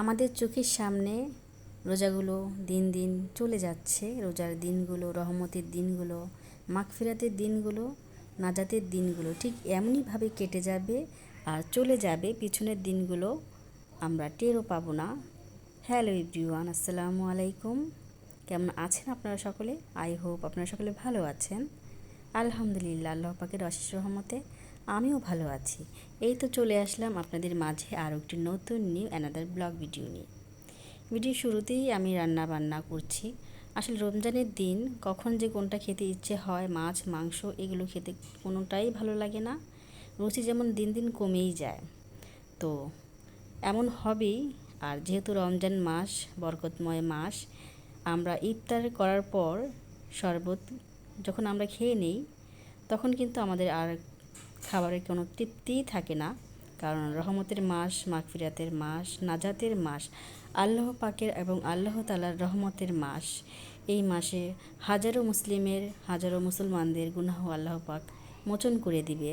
আমাদের চোখের সামনে রোজাগুলো দিন দিন চলে যাচ্ছে। রোজার দিনগুলো, রহমতের দিনগুলো, মাগফিরাতের দিনগুলো, নাজাতের দিনগুলো ঠিক এমনইভাবে কেটে যাবে আর চলে যাবে। পিছনের দিনগুলো আমরা টেরও পাবো না। হ্যালো এভরিওয়ান, আসসালামু আলাইকুম। কেমন আছেন আপনারা সকলে? আই হোপ আপনারা সকলে ভালো আছেন। আলহামদুলিল্লাহ, আল্লাহ পাকের অশেষ রহমতে আমিও ভালো আছি। এই তো চলে আসলাম আপনাদের মাঝে আরও একটি নতুন নিউ অ্যানাদার ব্লগ ভিডিও নিয়ে। ভিডিও শুরুতেই আমি রান্না বান্না করছি। আসলে রমজানের দিন কখন যে কোনটা খেতে ইচ্ছে হয়, মাছ মাংস এগুলো খেতে কোনোটাই ভালো লাগে না। রুচি যেমন দিন দিন কমেই যায়, তো এমন হবেই। আর যেহেতু রমজান মাস বরকতময় মাস, আমরা ইফতার করার পর শরবত যখন আমরা খেয়ে নিই, তখন কিন্তু আমাদের আর খাবারের কোনো তৃপ্তিই থাকে না। কারণ রহমতের মাস, মাগফিরাতের মাস, নাজাতের মাস, আল্লাহ পাকের এবং আল্লাহ তাআলার রহমতের মাস। এই মাসে হাজারো মুসলিমের, হাজারো মুসলমানদের গুনাহ আল্লাহ পাক মোচন করে দিবে।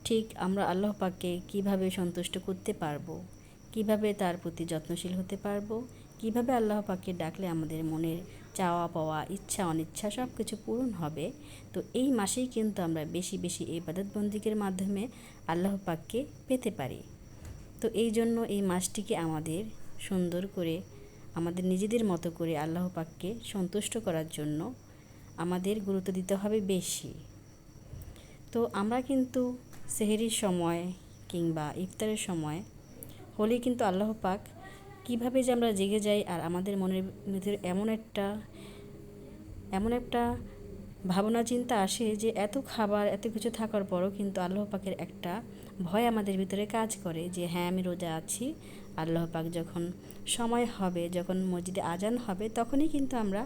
ঠিক আমরা আল্লাহ পাককে কীভাবে সন্তুষ্ট করতে পারবো, কিভাবে তার প্রতি যত্নশীল হতে পারবো, কিভাবে আল্লাহ পাককে ডাকলে আমাদের মনের চাওয়া পাওয়া, ইচ্ছা অনিচ্ছা সব কিছু পূরণ হবে। তো এই মাসেই কিন্তু আমরা বেশি বেশি ইবাদত বন্দিগের মাধ্যমে আল্লাহ পাককে পেতে পারি। তো এই জন্য এই মাসটিকে আমাদের সুন্দর করে, আমাদের নিজেদের মতো করে আল্লাহ পাককে সন্তুষ্ট করার জন্য আমাদের গুরুত্ব দিতে হবে বেশি। তো আমরা কিন্তু সেহরির সময় কিংবা ইফতারের সময় হলে কিন্তু আল্লাহ পাক কীভাবে যে আমরা জেগে যাই, আর আমাদের মনের ভিতরে এমন একটা ভাবনা চিন্তা আসে যে এত খাবার এত কিছু থাকার পরও কিন্তু আল্লাহ পাকের একটা ভয় আমাদের ভিতরে কাজ করে যে হ্যাঁ, আমি রোজা আছি। আল্লাহ পাক যখন সময় হবে, যখন মসজিদে আজান হবে, তখনই কিন্তু আমরা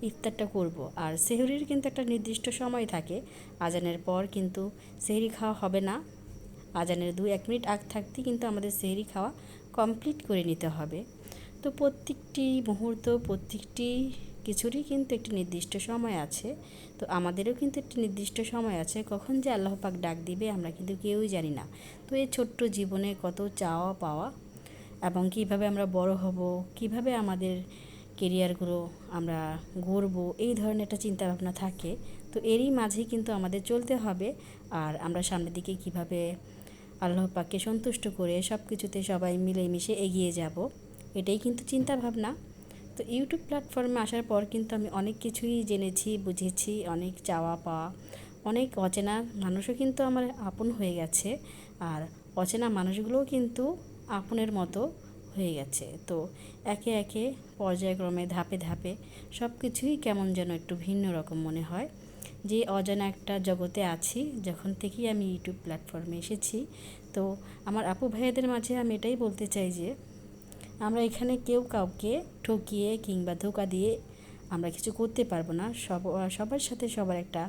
ইফতারটা করব। আর সেহরির কিন্তু একটা নির্দিষ্ট সময় থাকে। আজানের পর কিন্তু সেহরি খাওয়া হবে না। আজানের 2-1 মিনিট আগ থাকতেই কিন্তু আমাদের সেহরি খাওয়া কমপ্লিট করে নিতে হবে। তো প্রত্যেকটি মুহূর্ত, প্রত্যেকটি কিছুরই কিন্তু একটি নির্দিষ্ট সময় আছে। তো আমাদেরও কিন্তু একটি নির্দিষ্ট সময় আছে, কখন যে আল্লাহ পাক ডাক দিবে আমরা কিন্তু কেউই জানি না। তো এই ছোট্ট জীবনে কত চাওয়া পাওয়া, এবং কিভাবে আমরা বড় হব, কিভাবে আমাদের কেরিয়ারগুলো আমরা গড়বো, এই ধরনের একটা চিন্তাভাবনা থাকে। তো এরই মাঝেই কিন্তু আমাদের চলতে হবে। আর আমরা সামনের দিকে কিভাবে আল্লাহ পাককে সন্তুষ্ট করে সব কিছুতে সবাই মিলেমিশে এগিয়ে যাব, এটাই কিন্তু চিন্তা ভাবনা। তো ইউটিউব প্ল্যাটফর্মে আসার পর কিন্তু আমি অনেক কিছুই জেনেছি, বুঝেছি, অনেক চাওয়া পাওয়া, অনেক অচেনা মানুষও কিন্তু আমার আপন হয়ে গেছে। আর অচেনা মানুষগুলোও কিন্তু আপনের মতো হয়ে গেছে। তো একে একে পর্যায়ক্রমে ধাপে ধাপে সব কিছুই কেমন যেন একটু ভিন্ন রকম মনে হয়, যে অজানা একটা জগতে আছি যখন থেকেই আমি ইউটিউব প্ল্যাটফর্মে এসেছি। তো আমার আপু ভাইয়াদের মাঝে আমি এটাই বলতে চাই যে আমরা এখানে কেউ কাউকে ঠকিয়ে কিংবা ধোঁকা দিয়ে আমরা কিছু করতে পারবো না। সবার সাথে সবার একটা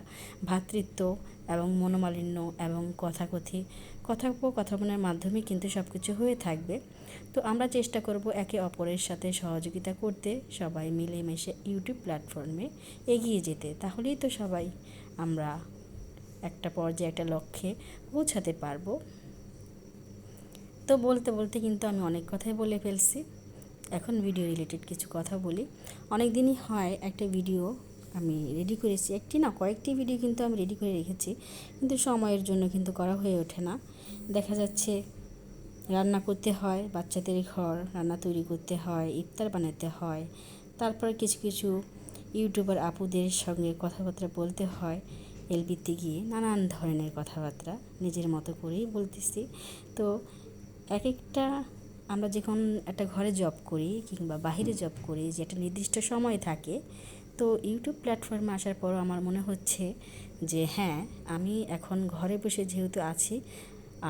ভ্রাতৃত্ব এবং মনোমালিন্য এবং কথোপকথনের মাধ্যমে কিন্তু সব কিছু হয়ে থাকবে। তো আমরা চেষ্টা করব একে অপরের সাথে সহযোগিতা করতে, সবাই মিলেমিশে ইউটিউব প্ল্যাটফর্মে এগিয়ে যেতে। তাহলেই তো সবাই আমরা একটা পর্যায়ে, একটা লক্ষ্যে পৌঁছাতে পারবো। তো বলতে বলতে কিন্তু আমি অনেক কথাই বলে ফেলছি। এখন ভিডিও রিলেটেড কিছু কথা বলি। অনেক দিনই হয় একটা ভিডিও আমি রেডি করেছি, একটি না কয়েকটি ভিডিও কিন্তু আমি রেডি করে রেখেছি, কিন্তু সময়ের জন্য কিন্তু করা হয়ে ওঠে না। দেখা যাচ্ছে রান্না করতে হয়, বাচ্চাদের ঘর রান্না তৈরি করতে হয়, ইফতার বানাতে হয়, তারপর কিছু কিছু ইউটিউবার আপুদের সঙ্গে কথাবার্তা বলতে হয়, এলবিতে গিয়ে নানান ধরনের কথাবার্তা নিজের মতো করেই বলতেছি। তো এক একটা আমরা যখন একটা ঘরে জব করি কিংবা বাহিরে জব করি, যে একটা নির্দিষ্ট সময় থাকে, তো ইউটিউব প্ল্যাটফর্মে আসার পরও আমার মনে হচ্ছে যে হ্যাঁ, আমি এখন ঘরে বসে যেহেতু আছি,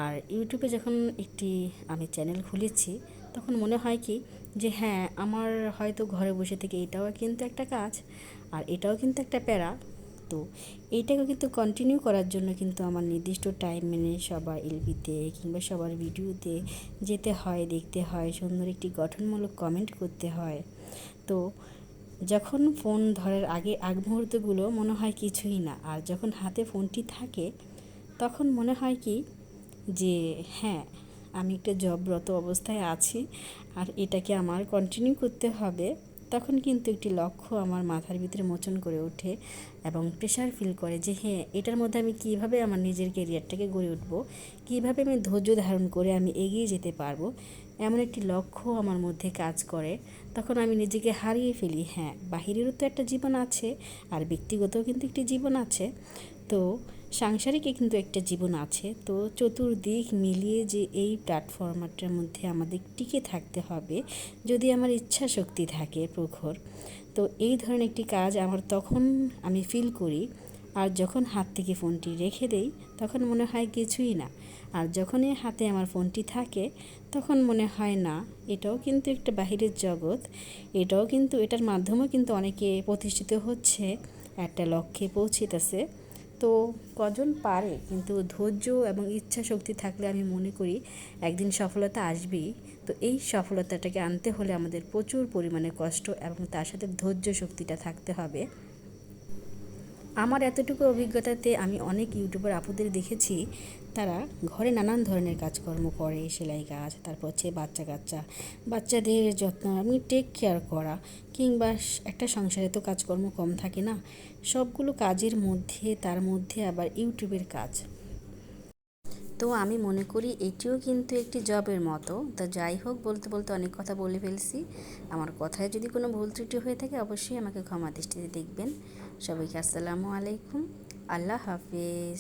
আর ইউটিউবে যখন একটি আমি চ্যানেল খুলেছি, তখন মনে হয় কি যে হ্যাঁ, আমার হয়তো ঘরে বসে থেকে এটাও কিন্তু একটা কাজ, আর এটাও কিন্তু একটা প্যারা। তো এইটাকে কিন্তু কন্টিনিউ করার জন্য কিন্তু আমার নির্দিষ্ট টাইম মেনে সবার এলবিতে কিংবা সবার ভিডিওতে যেতে হয়, দেখতে হয়, সুন্দর একটি গঠনমূলক কমেন্ট করতে হয়। তো যখন ফোন ধরার আগ মুহূর্তগুলো মনে হয় কিছুই না, আর যখন হাতে ফোনটি থাকে তখন মনে হয় কি যে হ্যাঁ, আমি একটা জবরত অবস্থায় আছি আর এটাকে আমার কন্টিনিউ করতে হবে, তখন কিন্তু একটি লক্ষ্য আমার মাথার ভিতরে মোচন করে ওঠে এবং প্রেশার ফিল করে যে হ্যাঁ, এটার মধ্যে আমি কীভাবে আমার নিজের কেরিয়ারটাকে গড়ে উঠবো, কীভাবে আমি ধৈর্য ধারণ করে আমি এগিয়ে যেতে পারবো, এমন একটি লক্ষ্য আমার মধ্যে কাজ করে। তখন আমি নিজেকে হারিয়ে ফেলি। হ্যাঁ, বাহিরেরও তো একটা জীবন আছে আর ব্যক্তিগতও কিন্তু একটি জীবন আছে, তো সাংসারিকে কিন্তু একটা জীবন আছে। তো চতুর্দিক মিলিয়ে যে এই প্ল্যাটফর্মটার মধ্যে আমাদের টিকে থাকতে হবে যদি আমার ইচ্ছা শক্তি থাকে প্রখর। তো এই ধরনের একটি কাজ আমার তখন আমি ফিল করি। আর যখন হাত থেকে ফোনটি রেখে দেই তখন মনে হয় কিছুই না, আর যখনই হাতে আমার ফোনটি থাকে তখন মনে হয় না, এটাও কিন্তু একটা বাহিরের জগৎ, এটাও কিন্তু এটার মাধ্যমেও কিন্তু অনেকে প্রতিষ্ঠিত হচ্ছে, একটা লক্ষ্যে পৌঁছিতেছে। তো কজন পারে, কিন্তু ধৈর্য এবং ইচ্ছা শক্তি থাকলে আমি মনে করি একদিন সফলতা আসবেই। তো এই সফলতাটাকে আনতে হলে আমাদের প্রচুর পরিমাণে কষ্ট এবং তার সাথে ধৈর্য শক্তিটা থাকতে হবে। আমার এতটুকু অভিজ্ঞতাতে আমি অনেক ইউটিউবার আপুদের দেখেছি, তারা ঘরে নানান ধরনের কাজকর্ম করে, সেলাই কাজ, তারপর হচ্ছে বাচ্চাদের যত্ন আমি টেক কেয়ার করা, কিংবা একটা সংসারে তো কাজকর্ম কম থাকে না, সবগুলো কাজের মধ্যে তার মধ্যে আবার ইউটিউবের কাজ। তো আমি মনে করি এটিও কিন্তু একটি জবের মতো। তো যাই হোক, বলতে বলতে অনেক কথা বলে ফেলছি। আমার কথায় যদি কোনো ভুল ত্রুটি হয়ে থাকে অবশ্যই আমাকে ক্ষমা দৃষ্টিতে দেখবেন। সবাইকে আসসালামু আলাইকুম, আল্লাহ হাফেজ।